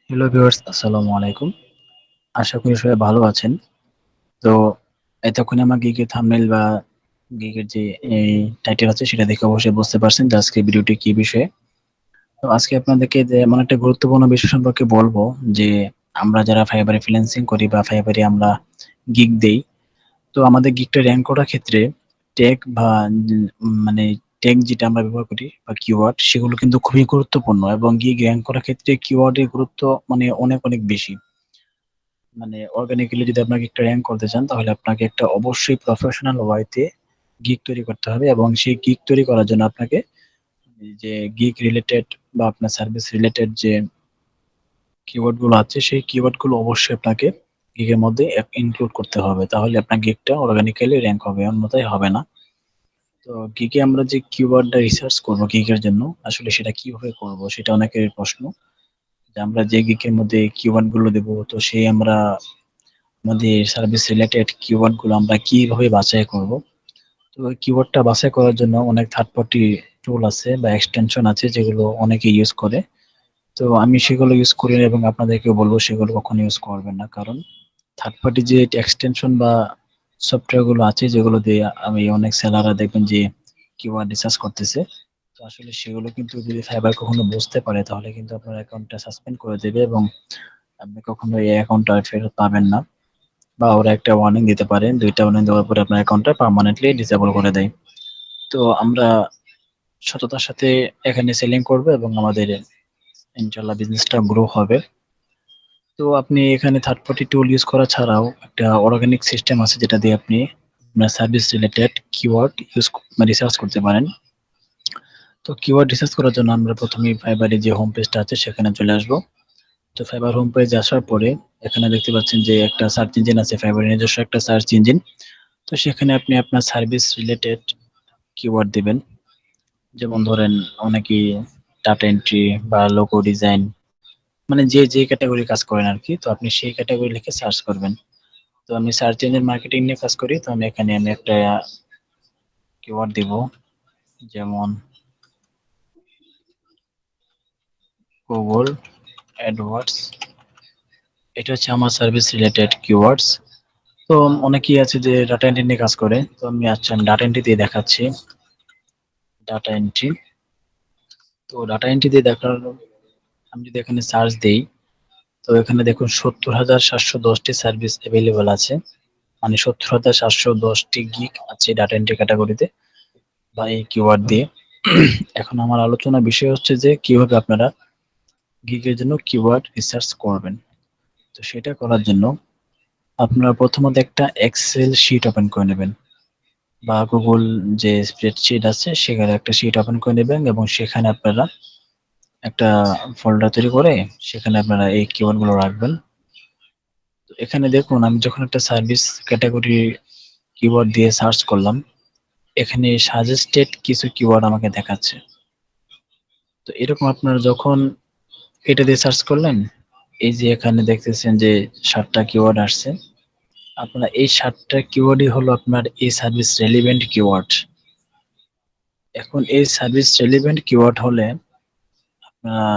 Hello viewers, আসসালামু আলাইকুম। আশা করি সবাই ভালো আছেন। তো এতক্ষণে আমার গিগের থাম্বনেইল বা গিগের যে এই টাইটেল আছে সেটা দেখে অবশ্যই বুঝতে পারছেন যে আজকে ভিডিওটি কি বিষয়ে। তো আজকে আপনাদেরকে যে এমন একটা গুরুত্বপূর্ণ বিষয় সম্পর্কে বলবো যে আমরা যারা ফাইবারে ফ্রিল্যান্সিং করি বা ফাইবারে আমরা গিগ দেই, তো আমাদের গিগটা র‍্যাংক করার ক্ষেত্রে ট্যাগ বা মানে ট্যাগ যেটা আমরা ব্যবহার করি বা কিওয়ার্ড সেগুলো কিন্তু খুবই গুরুত্বপূর্ণ এবং গিগ র‍্যাংক করার ক্ষেত্রে কিওয়ার্ডের গুরুত্ব মানে অনেক বেশি। মানে অর্গানিক্যালি যদি আপনাকে একটা র‍্যাংক করতে চান তাহলে আপনাকে একটা অবশ্যই প্রফেশনাল ওয়েতে গিগ তৈরি করতে হবে এবং সেই গিগ তৈরি করার জন্য আপনাকে এই যে গিগ রিলেটেড বা আপনার সার্ভিস রিলেটেড যে কিওয়ার্ড গুলো আছে সেই কিওয়ার্ড গুলো অবশ্যই আপনাকে গিগের মধ্যে ইনক্লুড করতে হবে। তাহলে আপনার গিগটা অর্গানিক্যালি র‍্যাংক হবে, অন্যথায় হবে না। তো গিগে আমরা যে কিওয়ার্ডটা রিসার্চ করব গিগের জন্য আসলে সেটা কিভাবে করব সেটা অনেকের প্রশ্ন। যে আমরা যে গিগের মধ্যে কিওয়ার্ড গুলো দেব তো সেই আমরা আমাদের সার্ভিস রিলেটেড কিওয়ার্ড গুলো আমরা কিভাবে বাছাই করব? তো ওই কিওয়ার্ডটা বাছাই করার জন্য অনেক থার্ড পার্টি টুল আছে বা এক্সটেনশন আছে যেগুলো অনেকে ইউজ করে। তো আমি সেগুলো ইউজ করি না এবং আপনাদেরকেও বলব সেগুলো কখনো ইউজ করবেন না। কারণ থার্ড পার্টি যে এক্সটেনশন বা সফটওয়্যার গুলো আছে যেগুলো দিয়ে আমি অনেক সেলাররা দেখবেন যে কিওয়ার্ড রিসার্চ করতেছে। তো আসলে সেগুলো কিন্তু যদি ফাইবার কখনো বুঝতে পারে তাহলে কিন্তু আপনার অ্যাকাউন্টটা সাসপেন্ড করে দেবে এবং আপনি কখনো এই অ্যাকাউন্টটা আর ফেরত পাবেন না। বা ওরা একটা ওয়ার্নিং দিতে পারে। ২ টা ওয়ার্নিং দেওয়ার পরে আপনার অ্যাকাউন্টটা পার্মানেন্টলি ডিসেবল করে দেয়। তো আমরা সততার সাথে এখানে সেলিং করব এবং আমাদের ইনশাআল্লাহ বিজনেসটা গ্রো হবে। তো আপনি এখানে থার্ড পার্টি টুল ইউজ করা ছাড়াও একটা অর্গানিক সিস্টেম আছে যেটা দিয়ে আপনি আপনার সার্ভিস রিলেটেড কিওয়ার্ড রিসার্চ করতে পারেন। তো কিওয়ার্ড রিসার্চ করার জন্য আমরা ১ম এই ফাইবারে যে হোম পেজটা আছে সেখানে চলে আসবো। তো ফাইবার হোম পেজে আসার পরে এখানে দেখতে পাচ্ছেন যে একটা সার্চ ইঞ্জিন আছে, ফাইবারের নিজস্ব একটা সার্চ ইঞ্জিন। তো সেখানে আপনি আপনার সার্ভিস রিলেটেড কিওয়ার্ড দিবেন। যেমন ধরেন অনেকেই ডাটা এন্ট্রি বা লোগো ডিজাইন মানে যে ক্যাটেগরি কাজ করেন আরকি। তো আপনি সেই ক্যাটেগরি লিখে সার্চ করবেন। তো আমি সার্চ ইঞ্জিন মার্কেটিং নিয়ে কাজ করি। তো আমি এখানে একটা কিওয়ার্ড দিব। যেমন গুগল অ্যাডওয়ার্ডস। এটা হচ্ছে আমার সার্ভিস রিলেটেড কিওয়ার্ডস। তো অনেকেই আছে যে ডাটা এন্ট্রি নিয়ে কাজ করে। তো আমি ডাটা এন্ট্রি দিয়ে দেখাচ্ছি। Data entry. তো ডাটা এন্ট্রি দিয়ে দেখার আমি যদি এখানে সার্চ দেই তো এখানে দেখুন ৭০,৭১০ টি সার্ভিস এভেইলেবল আছে। মানে ৭০,৭১০ টি গিগ আছে ডাটা এন্ট্রি ক্যাটেগরিতে বা এই কিওয়ার্ড দিয়ে। এখন আমার আলোচনার বিষয় হচ্ছে যে কিভাবে আপনারা গিগের জন্য কিওয়ার্ড রিসার্চ করবেন। তো সেটা করার জন্য আপনারা প্রথমত একটা এক্সেল শিট ওপেন করে নেবেন বা গুগল যে স্প্রেডশিট আছে সেখানে একটা শিট ওপেন করে নেবেন এবং সেখানে আপনারা একটা ফোল্ডার তৈরি করে সেখানে আপনারা এই কিওয়ার্ড গুলো রাখবেন। তো এখানে দেখুন আমি যখন একটা সার্ভিস ক্যাটেগরি কিওয়ার্ড দিয়ে সার্চ করলাম, এখানে সাজেস্টেড কিছু কিওয়ার্ড আমাকে দেখাচ্ছে। তো এরকম আপনারা যখন এটা দিয়ে সার্চ করলেন, এই যে এখানে দেখতেছেন যে ৭ টা কিওয়ার্ড আসছে। আপনারা এই ৭ টা কিওয়ার্ডই হলো আপনার এই সার্ভিস রেলেভেন্ট কিওয়ার্ড। এখন এই সার্ভিস রেলেভেন্ট কিওয়ার্ড হলে আপনারা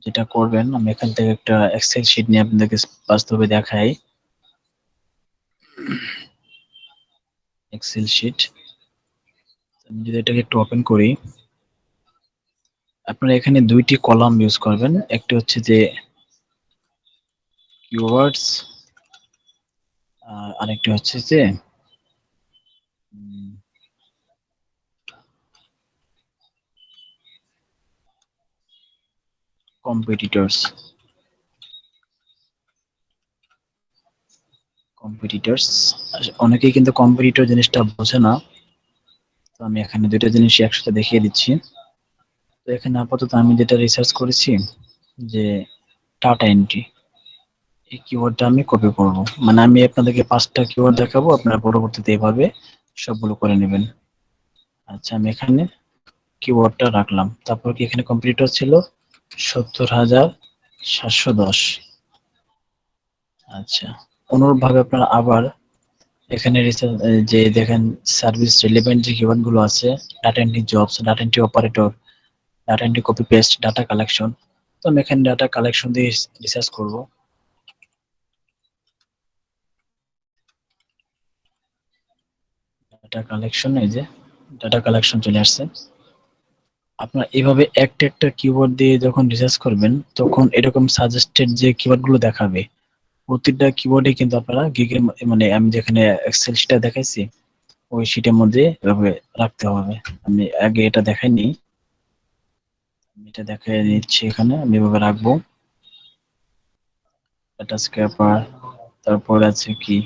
যেটা করবেন আমি এখান থেকে একটা এক্সেল শিট নিয়ে আপনাদেরকে বাস্তবে দেখাই। Excel sheet. আমি যদি এটাকে একটু ওপেন করি, আপনারা এখানে ২ টি কলাম ইউজ করবেন। একটা হচ্ছে যে কিওয়ার্ডস আর আরেকটা হচ্ছে যে উম কম্পিটিটরস, কম্পিটিটরস। অনেকেই কিন্তু কম্পিটিটর জিনিসটা বোঝে না। তো আমি এখানে ২ টা জিনিসই একসাথে দেখিয়ে দিচ্ছি। তো এখানে আপাতত আমি যেটা রিসার্চ করেছি যে ডাটা এন্ট্রি। এই কিওয়ার্ডটা আমি কপি করব। মানে আমি আপনাদেরকে ৫ টা কিওয়ার্ড দেখাবো, আপনারা পরবর্তীতে এভাবে সবগুলো করে নেবেন। আচ্ছা আমি এখানে কিওয়ার্ডটা রাখলাম। তারপর কি এখানে কম্পিটিটর ছিল ৭০,৭১০। আচ্ছা। অনুরূপভাবে আপনারা আবার এখানে যে দেখেন সার্ভিস রিলেভেন্ট যে কিওয়ার্ড গুলো আছে, data entry jobs, data entry operator, data entry copy paste, data collection. তো আমি এখানে ডাটা কালেকশন দিয়ে রিসার্চ করব। ডাটা কালেকশন, এই যে ডাটা কালেকশন চলে আসছে। আপনার এইভাবে একটা একটা কিওয়ার্ড দিয়ে যখন রিসার্চ করবেন তখন এরকম সাজেস্টেড যে কিওয়ার্ড গুলো দেখাবে, প্রতিটা কিওয়ার্ডে কিন্তু আপনারা গিগের মানে আমি যেখানে এক্সেল শিটটা দেখাইছি ওই শিটের মধ্যে এভাবে রাখতে হবে। আমি আগে এটা দেখাই নিই, আমি এটা দেখাই নিচ্ছি। এখানে আমি এভাবে রাখবো ডাটা স্ক্র্যাপার, তারপর আছে কি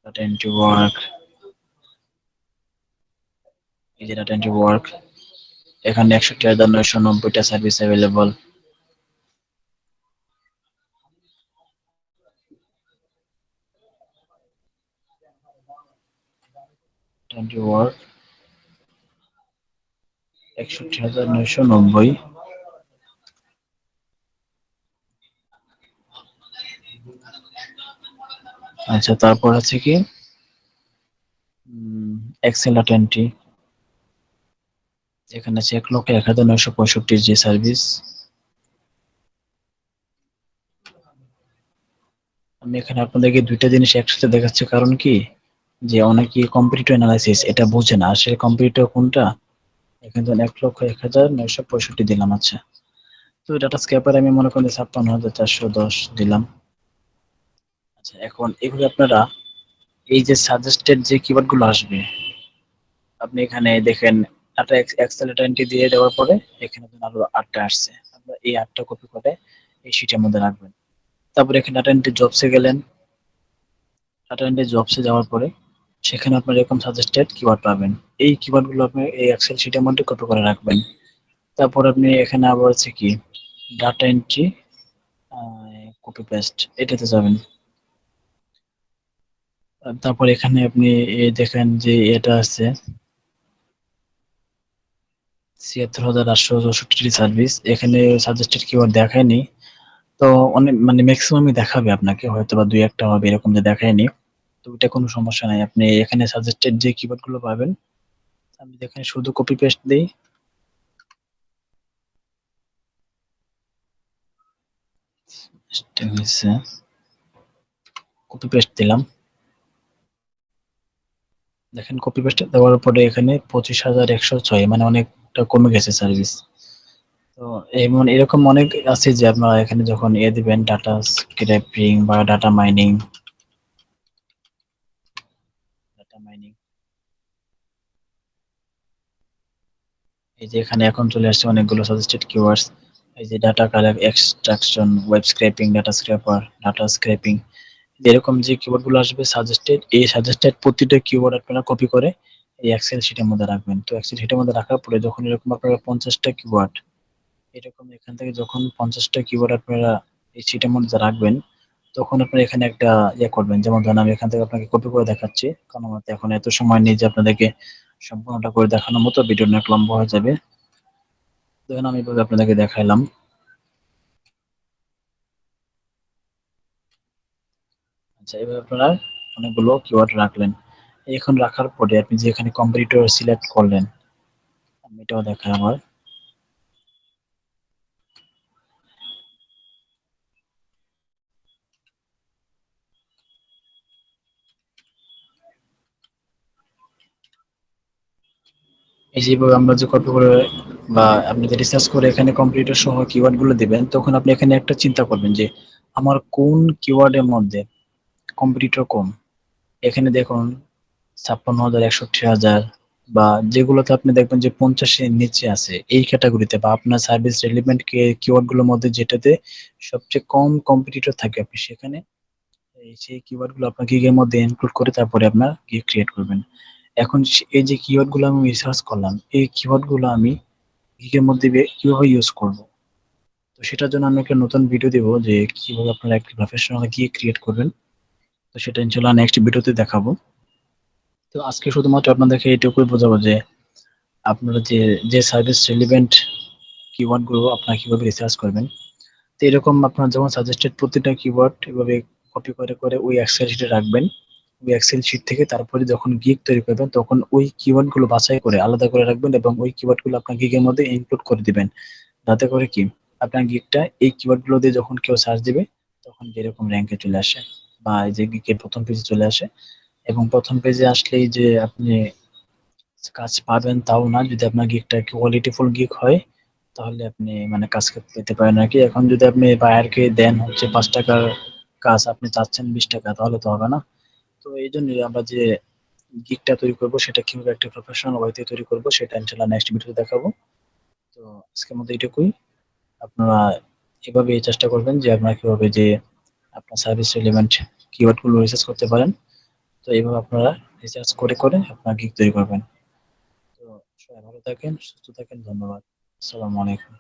ডাটা এন্ট্রি ওয়ার্ক, এই যে ডাটা এন্ট্রি ওয়ার্ক, এখানে ৬১,৯৯০টা সার্ভিস অ্যাভেলেবল। Entry work ৬১,৯৯০। আচ্ছা, তারপর আছে কি এক্সেল ডাটা এন্ট্রি, এখানে আছে ১,০১,৯৬৫ যে সার্ভিস। আমি এখানে আপনাদেরকে দুইটা জিনিস একসাথে দেখাচ্ছি, কারণ কি যে অনেকে কম্পিটিটিভ অ্যানালাইসিস এটা বুঝে না, আসলে কম্পিটিটিভ কোনটা। এখানে ধরুন ১,০১,৯৬৫ দিলাম। আচ্ছা, তো ডাটা স্ক্র্যাপার আমি মনে করি ৫৬,৪১০ দিলাম। আচ্ছা, এখন এগুলো আপনারা এই যে সাজেস্টেড যে কিওয়ার্ড গুলো আসবে, আপনি এখানে দেখেন ডাটা এক্সেল ডাটা এন্ট্রি দিয়ে দেওয়ার পরে এখানে ধরুন আরো ৮টা আসছে, আপনারা এই ৮টা কপি করে এই শিটের মধ্যে রাখবেন। তারপরে এখানে ডাটা এন্ট্রি জবসে গেলেন, ডাটা এন্ট্রি জবসে যাওয়ার পরে সেখানে আপনার এরকম সাজেস্টেড কিওয়ার্ড পাবেন। এই কিওয়ার্ড গুলো আপনি এই এক্সেল শিটের মধ্যে কপি করে রাখবেন। তারপর আপনি এখানে আবার আছে কি ডাটা এন্ট্রি কপি পেস্ট এটাতে যাবেন। তারপর এখানে আপনি দেখেন যে এটা আছে ৭৬,৮৬৪টি সার্ভিস, এখানে সাজেস্টেড কিওয়ার্ড দেখায়নি। তো অনেক মানে ম্যাক্সিমামই দেখাবে আপনাকে, হয়তো বা দুই একটা হবে এরকম যে দেখায়নি। তো এটা কোনো সমস্যা নাই, আপনি এখানে সাজেস্টেড যে কিওয়ার্ড গুলো পাবেন আমি এখানে শুধু কপি পেস্ট দিই। কপি পেস্ট দিলাম, দেখেন কপি পেস্ট দেওয়ার পরে এখানে ২৫,১০৬ মানে অনেকটা কমে গেছে সার্ভিস। তো এমন এরকম অনেক আছে যে আপনারা এখানে যখন দিবেন ডাটা স্ক্র্যাপিং বা ডাটা মাইনিং, এই যে এখানে এখন চলে আসছে অনেকগুলো সাজেস্টেড কিওয়ার্ডস। এই যে data collect extraction, web scraping, data scraper, data scraping, এরকম যে কিওয়ার্ড গুলো আসবে সাজেস্টেড, এই সাজেস্টেড প্রতিটা কিওয়ার্ড আপনারা কপি করে এই এক্সেল শিটের মধ্যে রাখবেন। তো এক্সেল শিটের মধ্যে রাখার পরে যখন এরকম আপনারা ৫০টা কিওয়ার্ড, এরকম এখান থেকে যখন ৫০টা কিওয়ার্ড আপনারা এই শিটের মধ্যে রাখবেন, তখন আপনারা এখানে একটা করবেন। যেমন ধরেন আমি এখান থেকে আপনাকে কপি করে দেখাচ্ছি, কারণ আমার তো এখন এত সময় নেই যে আপনাদেরকে সম্পূর্ণটা করে দেখানোর মতো, ভিডিও অনেক লম্বা হয়ে যাবে। দেখেন আমি এভাবে আপনাদেরকে দেখাইলাম। আচ্ছা, এভাবে আপনারা অনেকগুলো কিওয়ার্ড রাখলেন। এখন রাখার পরে আপনি যে এখানে কম্পিটিটর সিলেক্ট করলেন, আমি এটাও দেখাই আমার। এই যেভাবে আমরা যে কপি করে বা আপনি যে রিসার্চ করে এখানে কম্পিটিটর সহ কিওয়ার্ড গুলো দিবেন, তখন আপনি এখানে একটা চিন্তা করবেন যে আমার কোন কিওয়ার্ডের মধ্যে কম্পিটিটর কম। এখানে দেখুন ৫৬,০০০, ৬১,০০০ বা যেগুলোতে আপনি দেখবেন যে ৫০ এর নিচে আছে এই ক্যাটাগরিতে, বা আপনার সার্ভিস রেলিভেন্ট কিওয়ার্ড গুলোর মধ্যে যেটাতে সবচেয়ে কম কম্পিটিটর থাকে, আপনি সেখানে সেই কিওয়ার্ড গুলো আপনার গিগের মধ্যে ইনক্লুড করে তারপরে আপনার গিগ ক্রিয়েট করবেন। এখন এই যে কিওয়ার্ড গুলো আমি রিসার্চ করলাম, এই কিওয়ার্ড গুলো আমি গিগের মধ্যে কিভাবে ইউজ করব, তো সেটার জন্য আমি একটা নতুন ভিডিও দিব যে কিভাবে আপনারা একটা প্রফেশনাল গিগ ক্রিয়েট করবেন। তো সেটা ইনশাআল্লাহ নেক্সট ভিডিওতে দেখাবো। তো আজকে শুধুমাত্র আপনাদেরকে এটুকুই বোঝাবো যে আপনারা যে সার্ভিস রিলেভেন্ট কিওয়ার্ড গুলো আপনারা কিভাবে রিসার্চ করবেন। তো এরকম আপনার যেমন সাজেস্টেড প্রতিটা কিওয়ার্ড এভাবে কপি করে করে ওই এক্সেল শিটে রাখবেন। ওই এক্সেল শিট থেকে তারপরে যখন গিগ তৈরি করবেন তখন ওই কিওয়ার্ড গুলো বাছাই করে আলাদা করে রাখবেন এবং ওই কিওয়ার্ড গুলো আপনার গিগের মধ্যে ইনক্লুড করে দিবেন। যাতে করে কি আপনার গিগটা এই কিওয়ার্ড গুলো দিয়ে যখন কেউ সার্চ দিবে তখন যেরকম র্যাঙ্কে চলে আসে বা এই যে গিগের প্রথম পেজে চলে আসে। এবং প্রথম পেজে আসলেই যে আপনি কাজ পাবেন তাও না, যদি আপনার গিগটা কোয়ালিটিফুল গিগ হয় তাহলে আপনি মানে কাজ পেতে পারেন আর কি। এখন যদি আপনি বায়ারকে দেন হচ্ছে 5 টাকার কাজ, আপনি চাচ্ছেন 20 টাকা, তাহলে তো হবে না। তো এই জন্যই আমরা যে গিগটা তৈরি করবো সেটা কিভাবে একটা প্রফেশনাল ওয়েতে তৈরি করবো সেটা ইনশাল্লাহ নেক্সট ভিডিওতে দেখাবো। তো আজকের মতো এইটুকুই। আপনারা এভাবে চেষ্টা করবেন যে আপনারা কিভাবে যে আপনার সার্ভিস রিলেভেন্ট কিওয়ার্ড গুলো রিসার্চ করতে পারেন। তো এইভাবে আপনারা রিসার্চ করে করে আপনার গিগ তৈরি করবেন। তো সবাই ভালো থাকেন, সুস্থ থাকেন, ধন্যবাদ। আসসালামু আলাইকুম।